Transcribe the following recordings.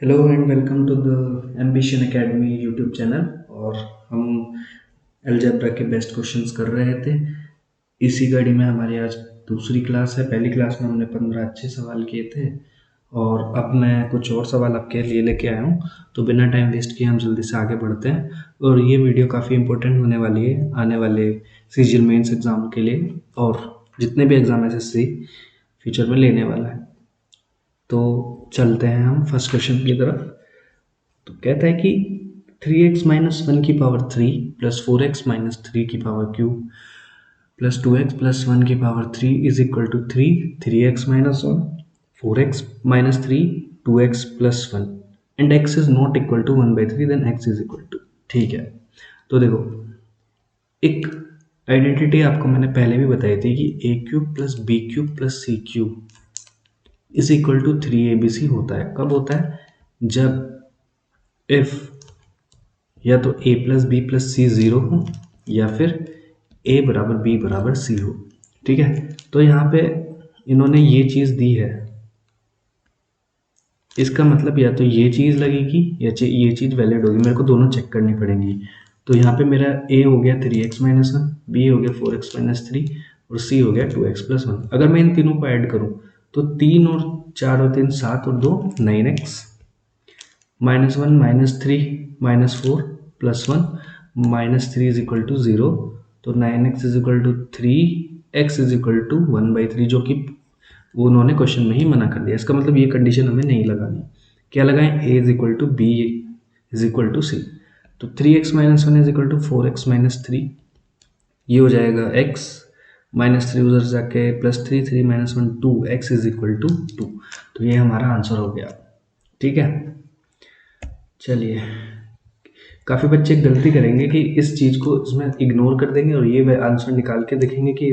Hello and welcome to the Ambition Academy YouTube channel. और हम algebra के best questions कर रहे थे। इसी कड़ी में हमारी आज दूसरी क्लास है। पहली क्लास में हमने 15 अच्छे सवाल किए थे और अब मैं कुछ और सवाल आपके लिए लेके आया हूँ। तो बिना टाइम वेस्ट किए हम जल्दी से आगे बढ़ते हैं। और ये वीडियो काफ़ी इंपॉर्टेंट होने वाली है आने वाले सीजीएल मेंस एग्ज़ाम के लिए और जितने भी एग्ज़ाम एसएससी फ्यूचर में लेने वाला है। तो चलते हैं हम फर्स्ट क्वेश्चन की तरफ। तो कहता है कि 3x माइनस वन की power 3 plus 4x minus three की power cube plus 2x plus one की power 3 is equal to 3x minus one 4x minus three 2x plus one and x is not equal to 1/3 then x is equal to. ठीक है, तो देखो एक identity आपको मैंने पहले भी बताई थी कि a cube plus b cube plus c cube is equal to 3abc होता है। कब होता है? जब इफ या तो a plus B plus C zero हो या फिर a बराबर b बराबर c हो। ठीक है, तो यहाँ पे इन्होंने ये चीज़ दी है, इसका मतलब या तो ये चीज़ लगेगी या ये चीज़ वैलिड होगी। मेरे को दोनों चेक करनी पड़ेंगी। तो यहाँ पे मेरा a हो गया 3x माइनस वन, बी हो गया 4x माइनस थ्री और c हो गया 2x प्लस वन। अगर मैं इन तीनों को ऐड करूँ तो 3 और 4 और 3 7 और 2 9x minus one minus three minus four plus one minus three is equal to zero. तो 9x is equal to 3x is equal to 1/3, जो कि वो उन्होंने क्वेश्चन में ही मना कर दिया। इसका मतलब ये कंडीशन हमें नहीं लगानी। क्या लगाएं? a is equal to b is equal to c. तो 3x minus one is equal to 4x minus three, ये हो जाएगा x माइनस थ्री उधर जाके plus three, three minus one 2x is equal to 2। तो ये हमारा आंसर हो गया। ठीक है, चलिए। काफ़ी बच्चे गलती करेंगे कि इस चीज़ को इसमें इग्नोर कर देंगे और ये आंसर निकाल के देखेंगे कि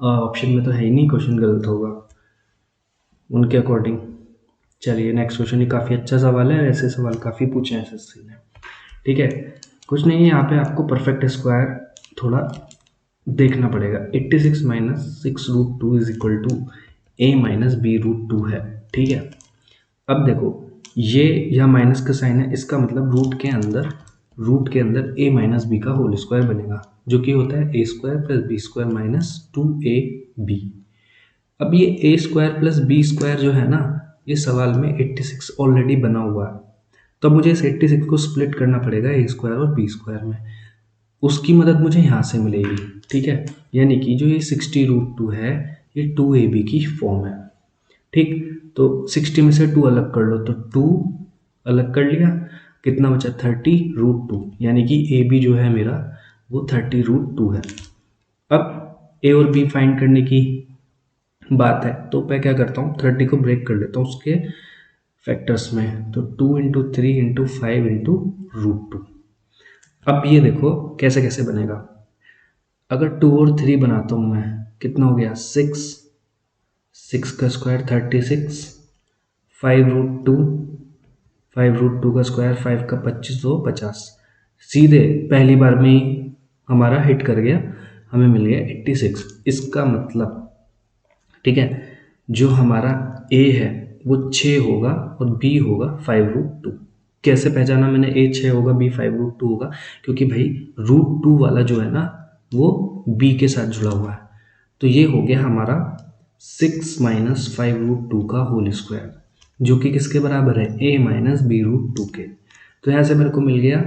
ऑप्शन में तो है ही नहीं, क्वेश्चन गलत होगा उनके अकॉर्डिंग। चलिए नेक्स्ट क्वेश्चन, ये काफ़ी अच्छा सवाल है, ऐसे सवाल काफ़ी पूछे हैं एसएससी ने। ठीक है, कुछ नहीं है यहाँ पे, आपको परफेक्ट स्क्वायर थोड़ा देखना पड़ेगा। 86 minus six root two is equal to a minus B root two है। ठीक है, अब देखो ये यह माइनस का साइन है, इसका मतलब रूट के अंदर a माइनस बी का होल स्क्वायर बनेगा, जो कि होता है a square plus B square minus 2ab। अब ये a square plus B square जो है ना, इस सवाल में 86 ऑलरेडी बना हुआ है। तो अब मुझे इस 86 को स्प्लिट करना पड़ेगा a स्क्वायर और बी स्क्वायर में। उसकी मदद मुझे यहाँ से मिलेगी। ठीक है, यानी कि जो ये 60 रूट टू है ये 2ab की फॉर्म है। ठीक, तो 60 में से 2 अलग कर लो तो 2 अलग कर लिया, कितना बचा 30 रूट टू, यानी कि ए बी जो है मेरा वो 30 रूट टू है। अब ए और बी फाइंड करने की बात है तो मैं क्या करता हूँ, 30 को ब्रेक कर लेता हूँ उसके फैक्टर्स में। तो 2 into three into five into root two. अब ये देखो कैसे कैसे बनेगा। अगर 2 और 3 बनाता हूँ मैं, कितना हो गया 6, 6 का square 36, 5 root two, 5 root two का स्क्वायर 5 का 25 दो 50, सीधे पहली बार में ही हमारा हिट कर गया, हमें मिल गया 86। इसका मतलब ठीक है, जो हमारा a है वो 6 होगा और b होगा 5 रूट टू। कैसे पहचाना मैंने? a 6 होगा b 5 रूट टू होगा, क्योंकि भाई रूट टू वाला जो है ना वो b के साथ जुड़ा हुआ है। तो ये हो गया हमारा 6 माइनस फाइव रूट टू का होल स्क्वायर, जो कि किसके बराबर है? a minus B root two के। तो यहाँ से मेरे को मिल गया,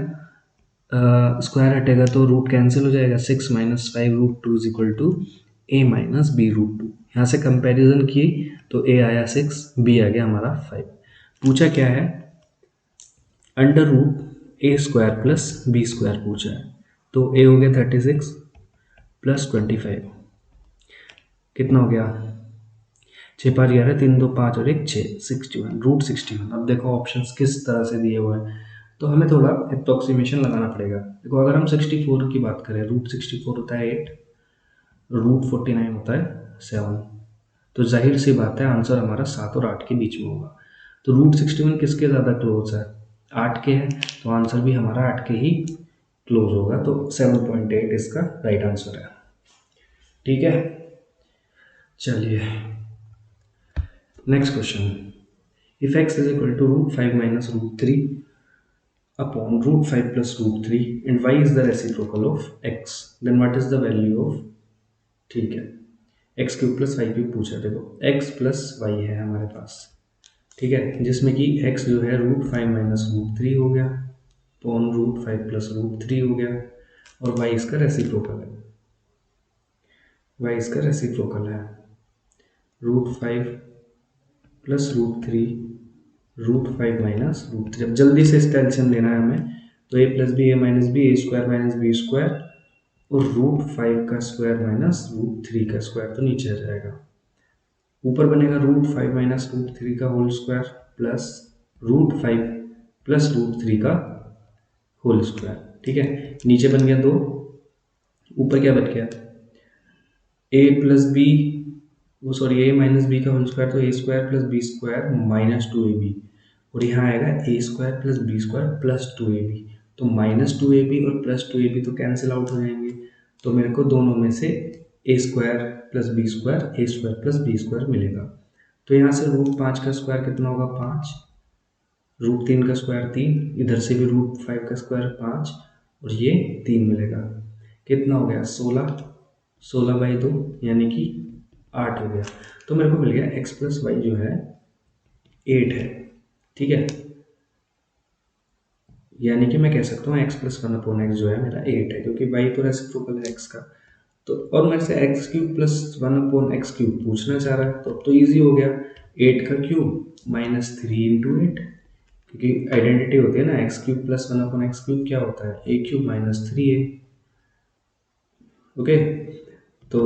स्क्वायर हटेगा तो रूट कैंसिल हो जाएगा, 6 minus five root two is equal to a minus B root two. यहाँ से कंपैरिजन की तो a आया 6, b आ गया हमारा 5। पूछा क्या है? अंडर रूट ए स्क्वायर प्लस बी स्क्वायर पूछा है। तो a हो गया 36 प्लस 25, कितना हो गया 6 5 11, 3 2 5 और 1 6, 61 रूट 61। अब देखो ऑप्शंस किस तरह से दिए हुए हैं, तो हमें थोड़ा अप्रोक्सीमेशन लगाना पड़ेगा। देखो अगर हम 64 की बात करें, रूट 64 होता है 8, रूट 49 होता है 7, तो जाहिर सी बात है आंसर हमारा 7 और 8 के बीच में होगा। तो रूट 61 किसके ज़्यादा क्लोज है? 8 के है, तो आंसर भी हमारा 8 के ही क्लोज होगा। तो 7.8 इसका राइट आंसर है। ठीक है, चलिए next question. If x is equal to root five minus root three upon root five plus root three and y is the reciprocal of x, then what is the value of, ठीक है, X cube plus Y cube पूछा, देखो x plus Y है हमारे पास, ठीक है, जिसमें कि x जो है root five minus root three हो गया, upon root five plus root three हो गया, और y इसका रेसिप्रोकल है, y इसका रेसिप्रोकल है root five plus root three, root five minus root three. अब जल्दी से इसका एलसीएम लेना है हमें, तो a plus B, a minus b, A square minus b square, और रूट फाइव का स्क्वायर माइनस रूट थ्री का स्क्वायर तो नीचे आ जाएगा, ऊपर बनेगा root five minus root three का whole square plus root five plus root three का होल स्क्वायर, ठीक है, नीचे बन गया दो, ऊपर क्या बच गया, ए प्लस बी, वो सॉरी ए माइनस बी का होल स्क्वायर, तो a square plus B square minus two a b, और यहाँ आएगा a square plus B square plus two a b, तो माइनस टू ए बी और plus two a b तो cancel out हो जाएंगे, तो मेरे को दोनों में से a square plus B square, a square plus B square मिलेगा, तो यहाँ से रूट पाँच का स्क्वायर कितना होगा, पाँच, रूट तीन का स्क्वायर तीन, इधर से भी रूट फाइव का स्क्वायर पाँच, और ये तीन मिलेगा, कितना हो गया, सोलह, सोलह बाई दो यानी कि आठ हो गया, तो मेरे को मिल गया एक्स प्लस वाई जो है एट है, ठीक है, यानी कि मैं कह सकता हूँ x plus one upon x जो है मेरा एट है, क्योंकि वाई तो रेसिप्रोकल है एक्स का, तो और मेरे से x cube plus one upon X cube पूछना चाह रहा है, तो अब तो ईजी हो गया, एट का cube minus three into eight, क्योंकि आइडेंटिटी होती है ना, X cube plus one upon X cube क्या होता है, A cube minus three A, okay, तो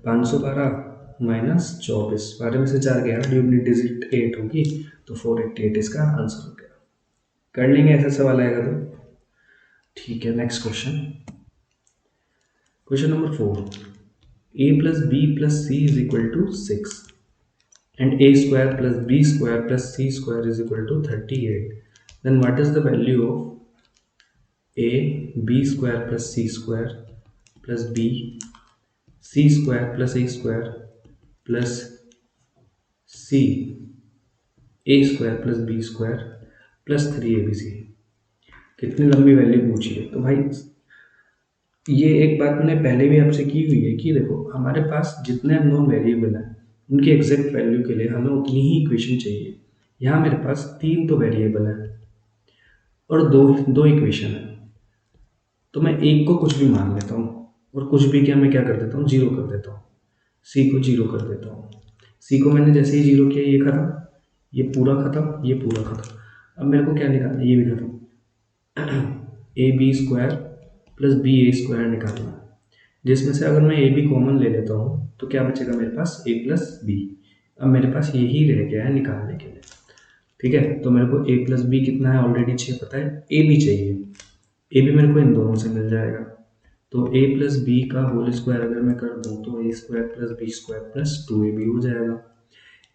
512 माइनस 24, 12 में से 4 गया, ड्यूप्लिकेट डिजिट 8 होगी, तो 488 इसका आंसर हो गया, कर लेंगे, ऐसा सवाल आएगा तो, ठीक है, next question, question number 4, a plus B plus C is equal to 6 and a square plus b square plus c square is equal to 38, then what is the value of a b square plus c square plus b c square plus a square plus c a square plus b square plus 3abc, कितनी लंबी value पूछी है, तो भाई ये एक बात मैंने पहले भी आपसे की हुई है कि देखो हमारे पास जितने अननोन वेरिएबल हैं उनकी एग्जैक्ट वैल्यू के लिए हमें उतनी ही इक्वेशन चाहिए, यहाँ मेरे पास तीन तो वेरिएबल है और दो दो इक्वेशन है, तो मैं एक को कुछ भी मान लेता हूँ, और कुछ भी क्या मैं क्या कर देता हूँ, जीरो कर देता हूँ, सी को जीरो कर देता हूँ, सी को मैंने जैसे ही जीरो किया ये खत्म, ये पूरा खत्म, ये पूरा खत्म, अब मेरे को क्या निकालना है, ये भी खत्म, A B square plus B A square निकालना है, जिसमें से अगर मैं ए बी कॉमन ले लेता हूँ तो क्या बचेगा मेरे पास, ए प्लस बी, अब मेरे पास यही रह गया है निकालने के लिए, ठीक है, तो मेरे को ए प्लस बी कितना है, ऑलरेडी 6 पता है, ए बी चाहिए, ए बी मेरे को इन दोनों से मिल जाएगा, तो ए प्लस बी का होल स्क्वायर अगर मैं कर दूँ तो a square plus B square plus two a b हो जाएगा,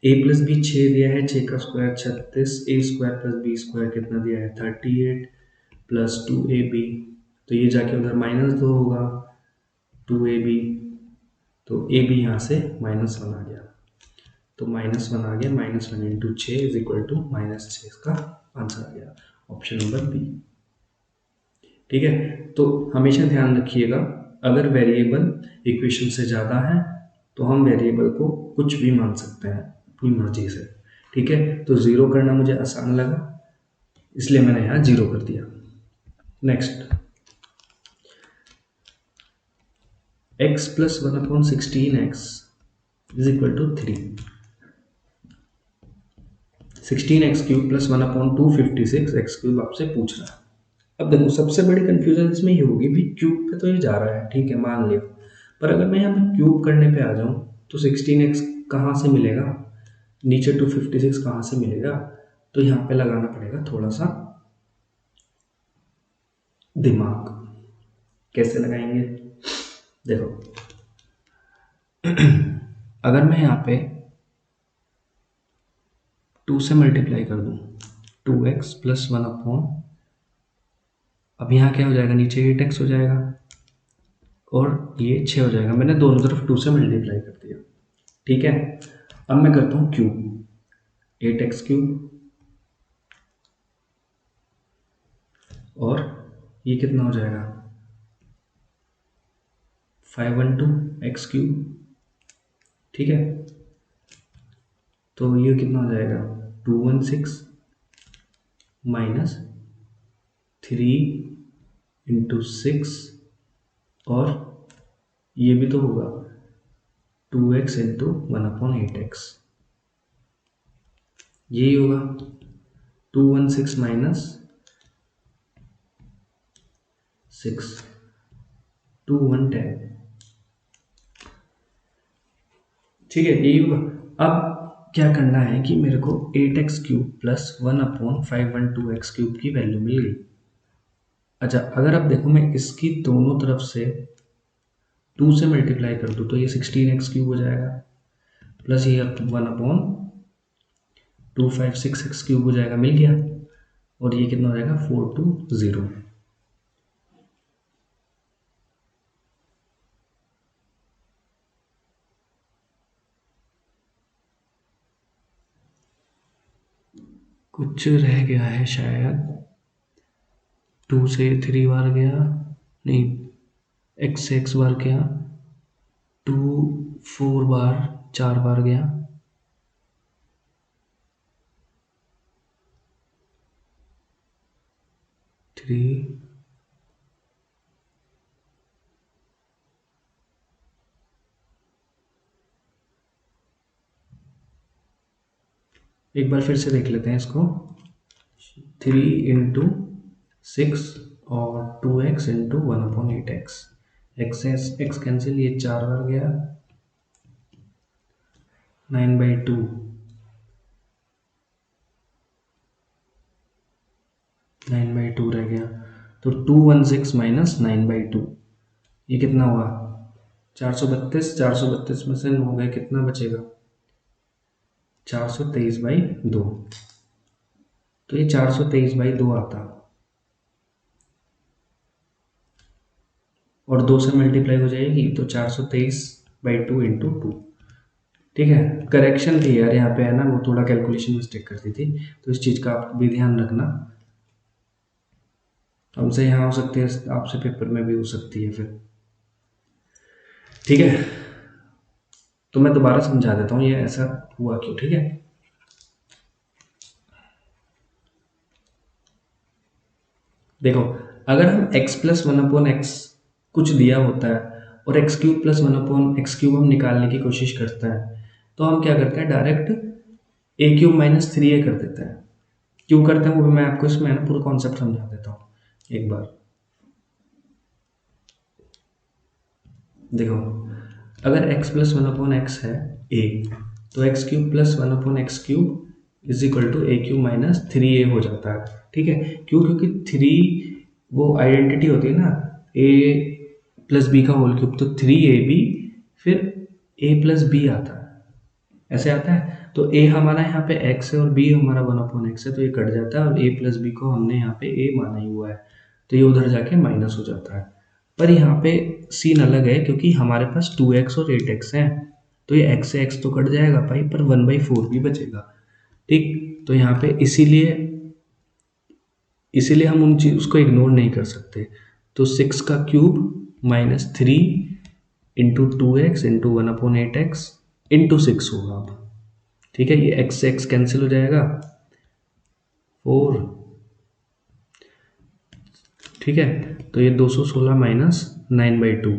ए प्लस बी 6 दिया है, 6 का स्क्वायर 36, ए स्क्वायर प्लस बी स्क्वायर कितना दिया है 38 प्लस टू ए बी, तो ये जाके उधर माइनस दो होगा, टू ए बी, तो ए बी यहाँ से माइनस वन आ गया, तो माइनस वन आ गया, माइनस वन इंटू छः इज इक्वल टू माइनस छः, इसका आंसर आ गया ऑप्शन नंबर बी, ठीक है, तो हमेशा ध्यान रखिएगा अगर वेरिएबल इक्वेशन से ज़्यादा है तो हम वेरिएबल को कुछ भी मान सकते हैं अपनी मर्जी से, ठीक है, तो ज़ीरो करना मुझे आसान लगा इसलिए मैंने यहाँ जीरो कर दिया। Next, x plus one upon 16x is equal to 3, 16x cube plus one upon 256 X cube आपसे पूछ रहा है, अब देखो सबसे बड़ी कंफ्यूजन इसमें ये होगी भी क्यूब पे तो ये जा रहा है, ठीक है मान लिया, पर अगर मैं यहाँ पे क्यूब करने पे आ जाऊँ तो 16x कहाँ से मिलेगा, नीचे 256 कहाँ से मिलेगा, तो यहाँ पे लगाना पड़ेगा थोड़ा सा दिमाग, कैसे लगाएंगे, देखो अगर मैं यहाँ पे 2 से मल्टीप्लाई कर दूँ 2x प्लस वन अपॉन, अब यहाँ क्या हो जाएगा, नीचे 8x हो जाएगा और ये 6 हो जाएगा, मैंने दोनों तरफ 2 से मल्टीप्लाई कर दिया, ठीक है, अब मैं करता हूँ क्यूब, 8x³ और ये कितना हो जाएगा 512x³। ठीक है, तो ये कितना हो जाएगा 216 माइनस 3 × 6 और ये भी तो होगा 2x × 1/8x, यही होगा 216 माइनस 6 2110। ठीक है, यही होगा। अब क्या करना है कि मेरे को 8x³ + 1/512x³ की वैल्यू मिल गई। अच्छा, अगर आप देखो मैं इसकी दोनों तरफ से 2 से मल्टीप्लाई कर दूँ तो ये 16x³ हो जाएगा, प्लस ये 1/256x³ हो जाएगा, मिल गया। और ये कितना हो जाएगा 420। कुछ रह गया है शायद, 2 से 3 बार गया, नहीं x से x बार गया, 2 4 बार 4 बार गया, 3 एक बार फिर से देख लेते हैं इसको। 3 × 6 और 2x × 1/8x, x से x कैंसिल, ये 4 बार गया, 9/2 9/2 रह गया, तो 216 माइनस 9/2 ये कितना हुआ 432। 432 में से 9 गए, कितना बचेगा 423/2। तो ये 423/2 आता और 2 से मल्टीप्लाई हो जाएगी तो 423/2 × 2। ठीक है, करेक्शन थी यार यहाँ पे, है ना, वो थोड़ा कैलकुलेशन मिस्टेक कर दी थी, तो इस चीज़ का आप भी ध्यान रखना। हमसे यहाँ हो सकती है, आपसे पेपर में भी हो सकती है फिर। ठीक है, तो मैं दोबारा समझा देता हूँ ये ऐसा हुआ क्यों। ठीक है, देखो, अगर हम x + 1/x कुछ दिया होता है और x³ + 1/x³ हम निकालने की कोशिश करता है, तो हम क्या करते हैं डायरेक्ट a³ - 3a कर देते हैं। क्यों करते हैं वो भी मैं आपको इसमें ना पूरा कॉन्सेप्ट समझा देता हूँ एक बार। देखो, अगर x + 1/x है a, तो x³ + 1/x³ = a³ - 3a हो जाता है। ठीक है, क्यों? क्योंकि 3 वो आइडेंटिटी होती है ना, a + b का होल क्यूब, तो 3ab फिर a + b आता है, ऐसे आता है। तो a हमारा यहाँ पे x है और b हमारा 1/x है, तो ये कट जाता है और a + b को हमने यहाँ पे a माना ही हुआ है, तो ये उधर जाके माइनस हो जाता है। पर यहाँ पे सीन अलग है, क्योंकि हमारे पास 2x और 8x है, तो ये x से x तो कट जाएगा भाई, पर 1/4 भी बचेगा। ठीक, तो यहाँ पे इसीलिए हम उन चीज उसको इग्नोर नहीं कर सकते। तो 6 का क्यूब - 3 × 2x × 1/8x × 6 होगा अब। ठीक है, ये x से x कैंसिल हो जाएगा, 4। ठीक है, तो ये 216 माइनस 9/2,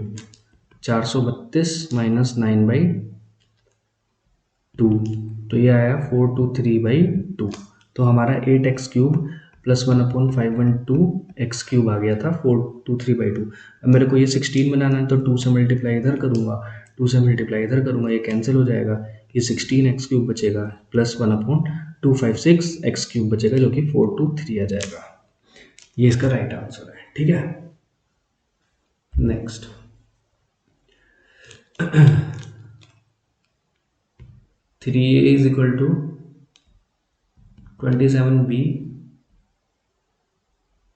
432 माइनस 9/2, तो ये आया 423/2। तो हमारा 8x³ + 1/512x³ आ गया था 423/2। अब मेरे को ये 16 बनाना है, तो 2 से मल्टीप्लाई इधर करूँगा, 2 से मल्टीप्लाई इधर करूँगा, ये कैंसिल हो जाएगा, ये 16x³ बचेगा, प्लस 1/256x³ बचेगा, जो कि 423 आ जाएगा। ये इसका राइट आंसर है। ठीक है, नेक्स्ट 3a = 27b,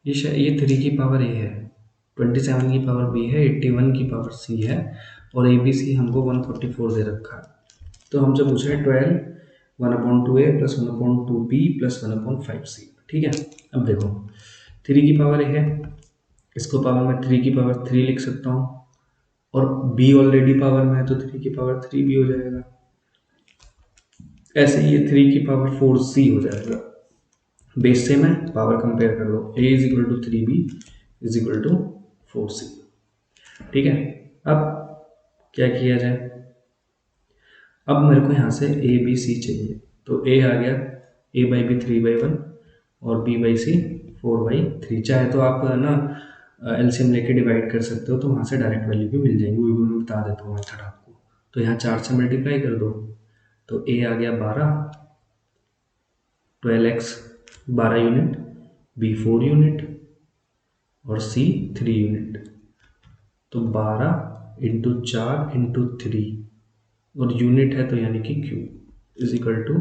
ये 3 की पावर a है, 27 की पावर b है, 81 की पावर c है, और abc हमको 144 दे रखा है। तो हमसे पूछ रहे हैं 12 1/2a plus 1/2b plus 1/5c। ठीक है, अब देखो 3 की पावर a है, इसको पावर में 3 की पावर 3 लिख सकता हूँ, और b ऑलरेडी पावर में है तो 3 की पावर 3 भी हो जाएगा। ऐसे ये 3 की पावर 4c हो जाएगा। बेस से मैं पावर कंपेयर कर लो, a is equal to 3b is equal to 4c। ठीक है, अब क्या किया जाए, अब मेरे को यहाँ से a b c चाहिए, तो a आ गया a बाई बी 3/1 और b बाई सी 4/3। चाहे तो आप ना एलसीएम लेके डिवाइड कर सकते हो, तो वहाँ से डायरेक्ट वैल्यू भी मिल जाएंगी, वो भी मैं बता देता हूँ मेथड आपको। तो यहाँ 4 से मल्टीप्लाई कर दो, तो a आ गया 12, 12x 12 यूनिट, b 4 यूनिट और c 3 यूनिट। तो 12 इंटू 4 इंटू 3 और यूनिट है तो यानी कि q इज इक्वल टू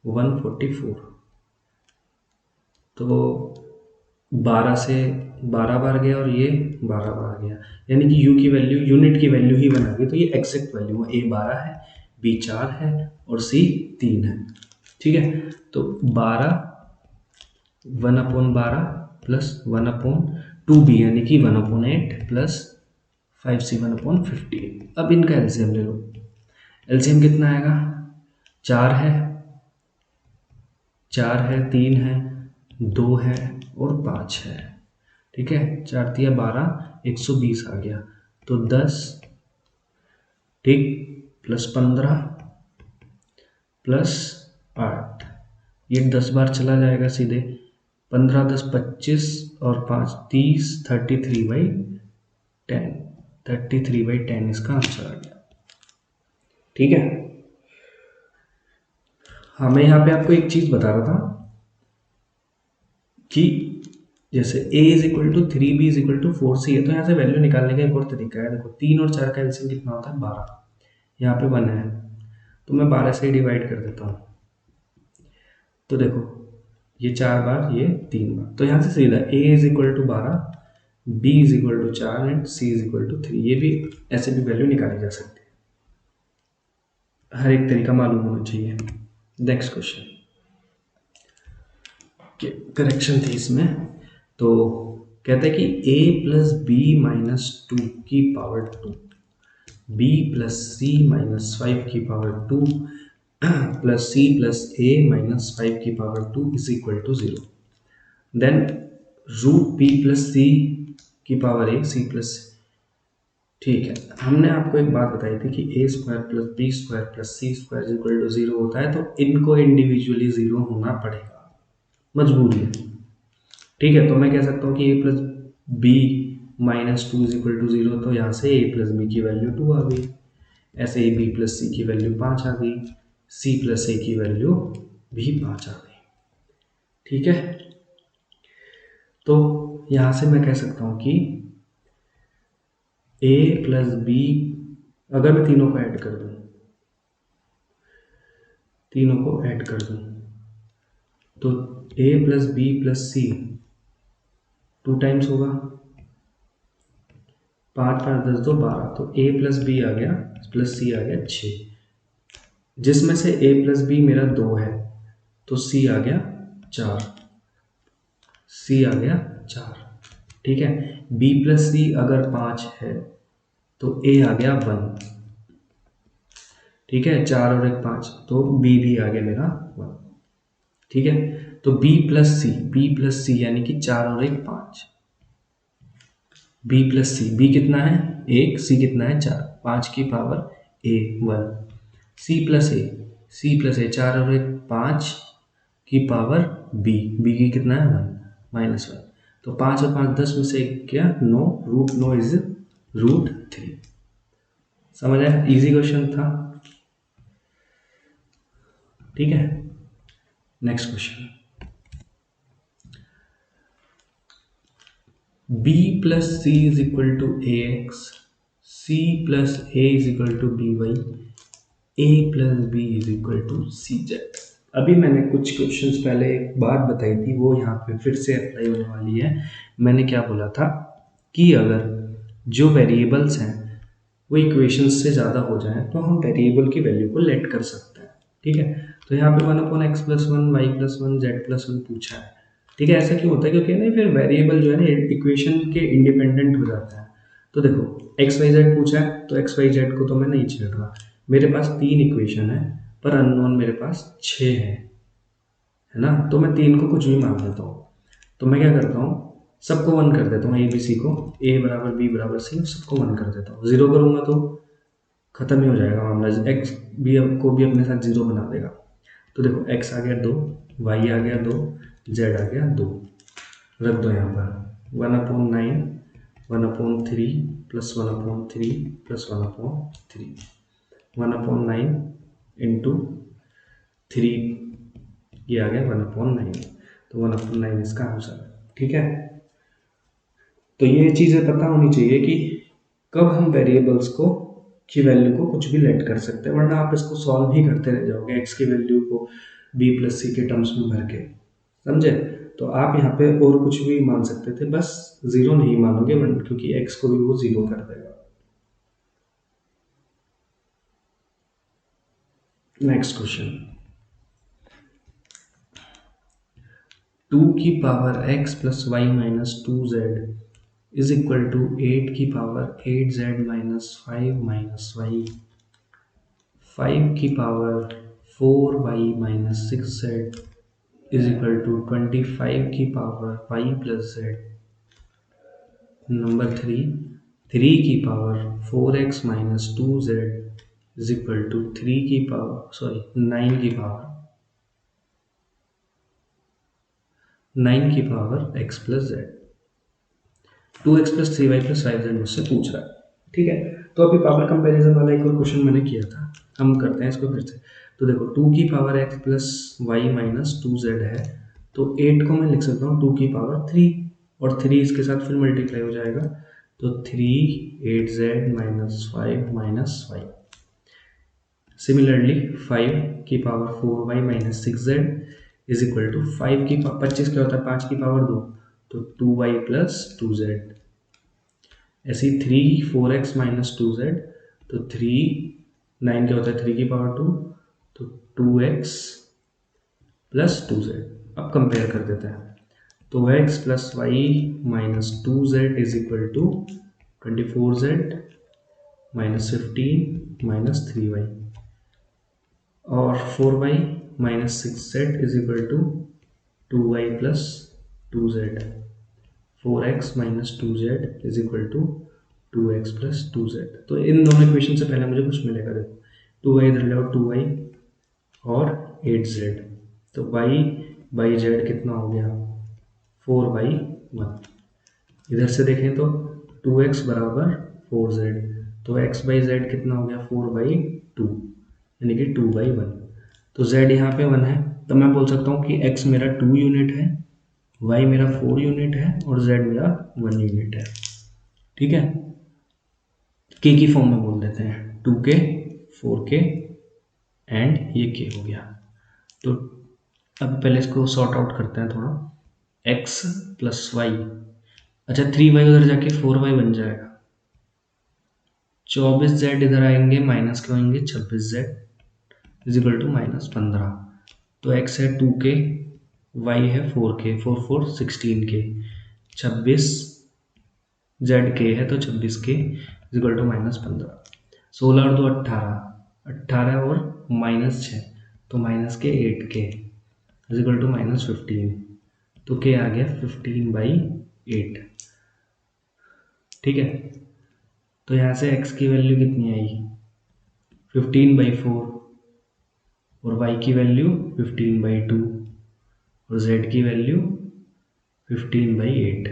144। तो 12 से 12 बार गया और ये 12 बार गया, यानी कि u की वैल्यू, यूनिट की वैल्यू ही बना गई। तो ये एग्जैक्ट वैल्यू है, a 12 है, b 4 है और c 3 है। ठीक है, तो 12 1/12 प्लस 1/2b यानी कि 1/8 प्लस 5c 1/58। अब इनका एलसीएम ले लो, एलसीएम कितना आएगा, 4 है, 3 है, 2 है और 5 है। ठीक है, 4 तिया 12, 120 आ गया, तो 10 ठीक प्लस 15 प्लस 8, ये 10 बार चला जाएगा सीधे, 15 10 25 और 5 30, 33/10, 33/10 इसका आंसर आ गया। ठीक है, हाँ मैं यहाँ पे आपको एक चीज बता रहा था कि जैसे a is equal to 3b is equal to 4c है, तो यहाँ से वैल्यू निकालने का एक और तरीका है। देखो 3 और 4 का एलसीएम कितना होता है, 12, यहाँ पे 1 है, तो मैं 12 से ही डिवाइड कर देता हूँ। तो देखो ये 4 बार, ये 3 बार, तो यहाँ से सीधा a is equal to 12, b is equal to 4 and c is equal to 3। ये भी ऐसे भी वैल्यू निकाली जा सकती है, हर एक तरीका मालूम होना चाहिए। नेक्स्ट क्वेश्चन, करेक्शन थी इसमें, तो कहते हैं कि a प्लस बी माइनस 2 की power 2, b plus c minus 5 की power 2 plus c plus a minus 5 की power 2 is equal to 0। Then root b plus c की पावर a c प्लस। ठीक है, हमने आपको एक बात बताई थी कि a square plus B square plus C square is equal to 0 होता है, तो इनको इंडिविजुअली 0 होना पड़ेगा, मजबूरी है। ठीक है, तो मैं कह सकता हूँ कि a plus B minus 2 is equal to 0, तो यहाँ से a प्लस बी की वैल्यू 2 आ गई, ऐसे ही b प्लस सी की वैल्यू 5 आ गई, c प्लस a की वैल्यू भी 5 आ गई। ठीक है, तो यहाँ से मैं कह सकता हूँ कि a प्लस बी, अगर मैं तीनों को ऐड कर दूँ, तो a plus B plus C 2 times होगा, 5 5 10 2 12, तो a प्लस बी आ गया प्लस सी आ गया 6, जिसमें से a प्लस बी मेरा 2 है, तो c आ गया 4, ठीक है। b प्लस सी अगर 5 है तो a आ गया 1, ठीक है, 4 और 1 5, तो b भी आ गया मेरा 1। ठीक है, तो b प्लस सी यानी कि 4 और 1 5, b प्लस सी, b कितना है 1, c कितना है 4, 5 की power a 1, c plus a 4 और 1 5 की पावर b की कितना है 1 माइनस 1, तो 5 और 5 10 में से क्या 9, रूट 9 इज रूट 3। समझ आया, इजी क्वेश्चन था। ठीक है, next question, b plus C is equal to A X, सी plus A is equal to B Y, A plus B is equal to C Z. अभी मैंने कुछ क्वेश्चंस पहले एक बात बताई थी, वो यहाँ पे फिर से अप्लाई होने वाली है। मैंने क्या बोला था कि अगर जो वेरिएबल्स हैं वो इक्वेशंस से ज़्यादा हो जाए तो हम वेरिएबल की वैल्यू को लेट कर सकते हैं। ठीक है, तो यहाँ पे 1/x+1 y+1 z+1 पूछा है। ठीक है, ऐसा क्यों होता है? क्योंकि ना फिर वेरिएबल जो है ना इक्वेशन के इंडिपेंडेंट हो जाता है। तो देखो एक्स वाई जेड पूछा है, तो एक्स वाई जेड को तो मैं नहीं छेड़ रहा। मेरे पास 3 इक्वेशन है, पर अननोन मेरे पास 6 है ना। तो मैं 3 को कुछ भी मान लेता हूँ। तो मैं क्या करता हूँ, सबको 1 कर देता हूँ, ए बी सी को, ए बराबर बी बराबर सी, सबको 1 कर देता हूँ। 0 करूँगा तो खत्म ही हो जाएगा मामला, एक्स भी को भी अपने साथ 0 बना देगा। तो देखो एक्स आ गया 2, वाई आ गया 2, जेड आ गया 2, रख दो यहाँ पर 1/9, 1/3 प्लस 1/3 प्लस 1/3, 1/9 इंटू 3, ये आ गया 1/9। तो 1/9 इसका आंसर है। ठीक है, तो ये चीज़ें पता होनी चाहिए कि कब हम वेरिएबल्स को की वैल्यू को कुछ भी लेट कर सकते हैं, वरना आप इसको सॉल्व ही करते रह जाओगे एक्स की वैल्यू को बी प्लस सी के टर्म्स में भर के। समझे? तो आप यहाँ पे और कुछ भी मान सकते थे, बस जीरो नहीं मानोगे, क्योंकि एक्स को भी वो जीरो कर देगा। नेक्स्ट क्वेश्चन, 2 की power x plus Y minus 2z is equal to 8 की power 8z minus 5 minus Y, 5 की power 4y minus 6z is equal to 25 की power y plus z। Number 3, 3 की power 4x minus 2z is equal to 3 की power 9 की power 9 की power x plus Z, 2x plus 3y plus 5z मुझसे पूछ रहा है। ठीक है, तो अभी पावर कंपैरिजन वाला एक और क्वेश्चन मैंने किया था, हम करते हैं इसको फिर से। तो देखो 2 की power x plus Y minus 2z है, तो 8 को मैं लिख सकता हूँ 2 की पावर 3, और 3 इसके साथ फिर मल्टीप्लाई हो जाएगा, तो 3 8z minus 5 minus Y. Similarly 5 की power 4y minus 6z is equal to 5 की 25 क्या होता है 5 की पावर 2, तो 2y प्लस 2z। ऐसी 3 4x माइनस 2z, तो 3 9 क्या होता है 3 की पावर 2, तो 2x प्लस 2z। अब कंपेयर कर देते हैं, तो x plus Y minus 2z is equal to 24z minus 15 minus 3y, और 4y minus 6z is equal to 2y plus 2z, 4x minus 2z is equal to 2x plus 2z। तो इन दोनों equation से पहले मुझे कुछ मिलेगा, देखो 2y इधर ले आओ 2y और 8z, तो y बाई z कितना हो गया 4/1। इधर से देखें तो 2x बराबर 4z, तो x बाई जेड कितना हो गया 4/2, यानी कि 2/1। तो z यहाँ पे 1 है, तो मैं बोल सकता हूँ कि x मेरा 2 यूनिट है, y मेरा 4 यूनिट है, और z मेरा 1 यूनिट है। ठीक है, k की फॉर्म में बोल देते हैं 2k 4k एंड ये k हो गया। तो अब पहले इसको सॉर्ट आउट करते हैं थोड़ा, x प्लस वाई, अच्छा 3y उधर जाके 4y बन जाएगा, 24z इधर आएंगे माइनस के होंगे 26z is equal to minus 15। तो x है 2k, y है 4k, 4 4 16k, 26 z है तो 26k is equal to minus 15। 16 और 2 18, 18 और माइनस 6, तो माइनस के 8k is equal to minus 15, तो k आ गया 15/8। ठीक है, तो यहाँ से x की वैल्यू कितनी आई 15/4, और y की वैल्यू 15/2, और z की वैल्यू 15/8।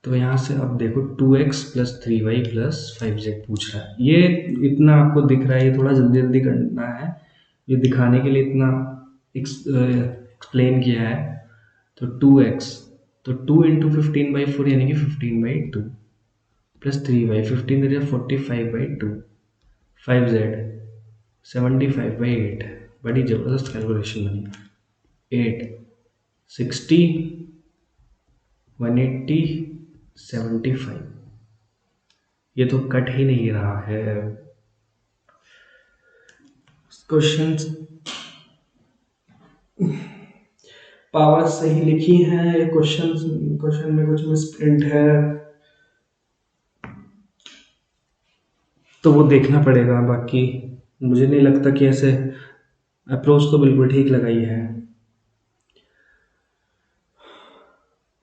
तो यहाँ से अब देखो 2x plus 3y plus 5z पूछ रहा है। ये इतना आपको दिख रहा है, ये थोड़ा जल्दी जल्दी करना है, ये दिखाने के लिए इतना एक्सप्लेन किया है। तो 2x, तो 2 इंटू 15/4 यानी कि 15/2 प्लस 3y 15 45/2, 5z 75/8, बड़ी ज़बरदस्त कैलकुलेशन बनी। 8 60 180 75, ये तो कट ही नहीं रहा है। क्वेश्चन पावर सही लिखी है, क्वेश्चन में कुछ मिसप्रिंट है तो वो देखना पड़ेगा। बाकी मुझे नहीं लगता कि ऐसे अप्रोच तो बिल्कुल ठीक लगाई है।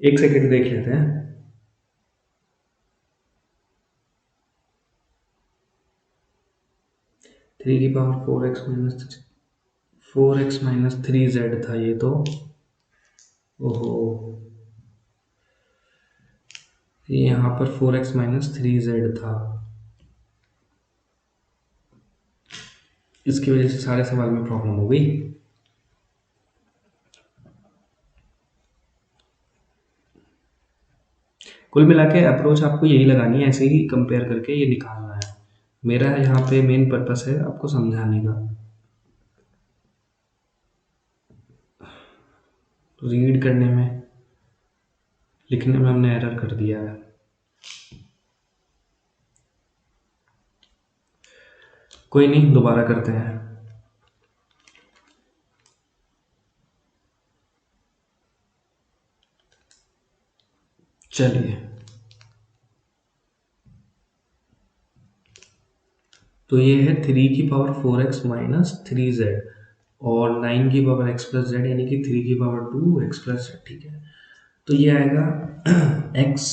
एक सेकंड देख लेते हैं। थ्री की पावर 4x माइनस 3z था ये तो। ओहो, ये यहाँ पर 4x माइनस 3z था, इसकी वजह से सारे सवाल में प्रॉब्लम हो गई। कुल मिला के अप्रोच आपको यही लगानी है, ऐसे ही कंपेयर करके ये निकालना है। मेरा यहाँ पे मेन पर्पस है आपको समझाने का। तो रीड करने में, लिखने में हमने एरर कर दिया है। कोई नहीं, दोबारा करते हैं। चलिए, तो ये है 3 की पावर 4x माइनस 3z और 9 की पावर x प्लस जेड, यानी कि 3 की पावर 2x प्लस जेड। ठीक है, तो ये आएगा x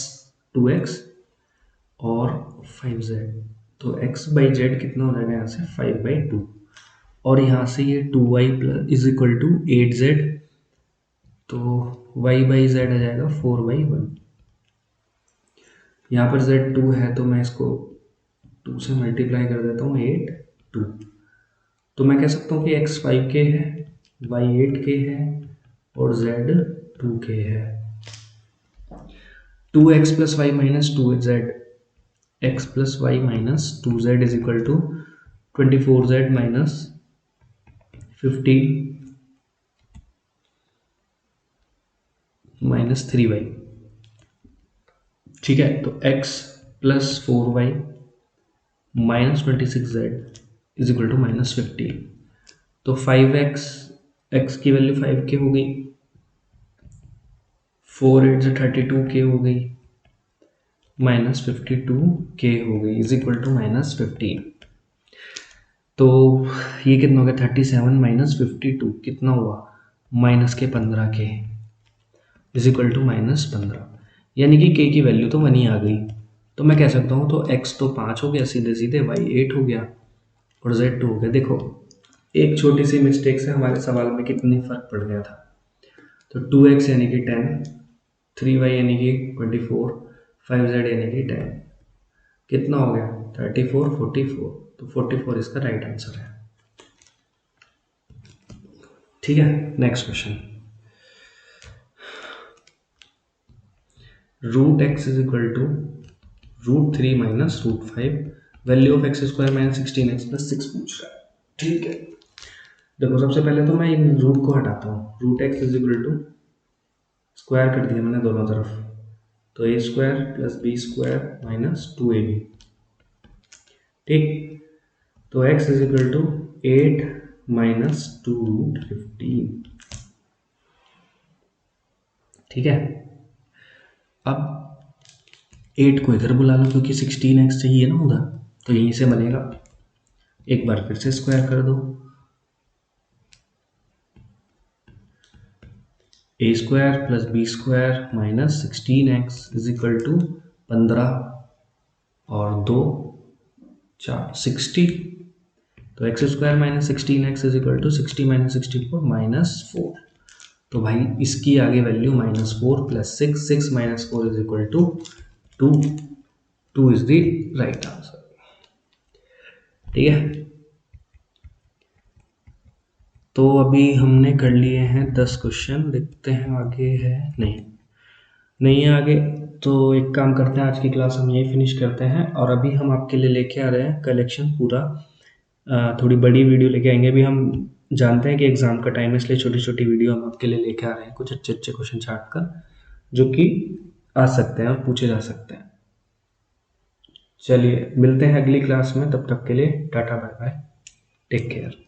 2x और 5z। तो x बाई जेड कितना हो जाएगा यहाँ से 5/2, और यहाँ से ये 2y plus is equal to 8z, तो y बाई जेड आ जाएगा 4/1। यहाँ पर z 2 है तो मैं इसको 2 से मल्टीप्लाई कर देता हूँ, 8 2। तो मैं कह सकता हूँ कि x 5k है, y 8k है और z 2k है। 2x plus Y minus 2z, x plus Y minus 2z is equal to 24z minus 15 minus 3y। ठीक है, तो x plus 4y minus 26z is equal to minus 15। तो 5x, x की value 5k हो गई, 4 8 से 32k हो गई, माइनस 52k हो गई इज इक्वल टू माइनस 15। तो ये कितना हो गया, 37 माइनस 52 कितना हुआ, माइनस के 15k is equal to minus 15, यानी कि k की वैल्यू तो 1 ही आ गई। तो मैं कह सकता हूँ, तो x तो 5 हो गया सीधे सीधे, y 8 हो गया और z 2 हो गया। देखो, एक छोटी सी मिस्टेक से हमारे सवाल में कितनी फर्क पड़ गया था। तो 2x यानी कि 10, 3y यानी कि 24, 5z यानी कि 10, कितना हो गया 34 44। तो 44 इसका राइट आंसर है। ठीक है, next question. Root x is equal to root 3 minus root 5, value of X square minus 16x plus 6 पूछ रहा है। ठीक है, देखो सबसे पहले तो मैं इन रूट को हटाता हूँ। Root x is equal to square कर दिया मैंने दोनों तरफ, तो a square plus B square minus 2ab। ठीक, तो x is equal to 8 minus 2 root 15। ठीक है, अब 8 को इधर बुला लो क्योंकि 16x चाहिए ना उधर, तो यहीं से बनेगा। एक बार फिर से स्क्वायर कर दो, a square plus B square minus 16x is equal to 15 और 2 4 60। तो x square minus 16x is equal to 60 minus 64 minus 4। तो भाई इसकी आगे value minus 4 plus 6, 6 minus 4 is equal to 2, 2 is the right answer. ठीक है, तो अभी हमने कर लिए हैं 10 क्वेश्चन, देखते हैं आगे है, नहीं है आगे। तो एक काम करते हैं, आज की क्लास हम यही फिनिश करते हैं और अभी हम आपके लिए लेके आ रहे हैं कलेक्शन पूरा। थोड़ी बड़ी वीडियो लेके आएंगे। अभी हम जानते हैं कि एग्ज़ाम का टाइम है, इसलिए छोटी छोटी वीडियो हम आपके लिए लेके आ रहे हैं, कुछ अच्छे अच्छे क्वेश्चन छाट कर जो कि आ सकते हैं और पूछे जा सकते हैं। चलिए मिलते हैं अगली क्लास में, तब तक के लिए tata bye bye, take care.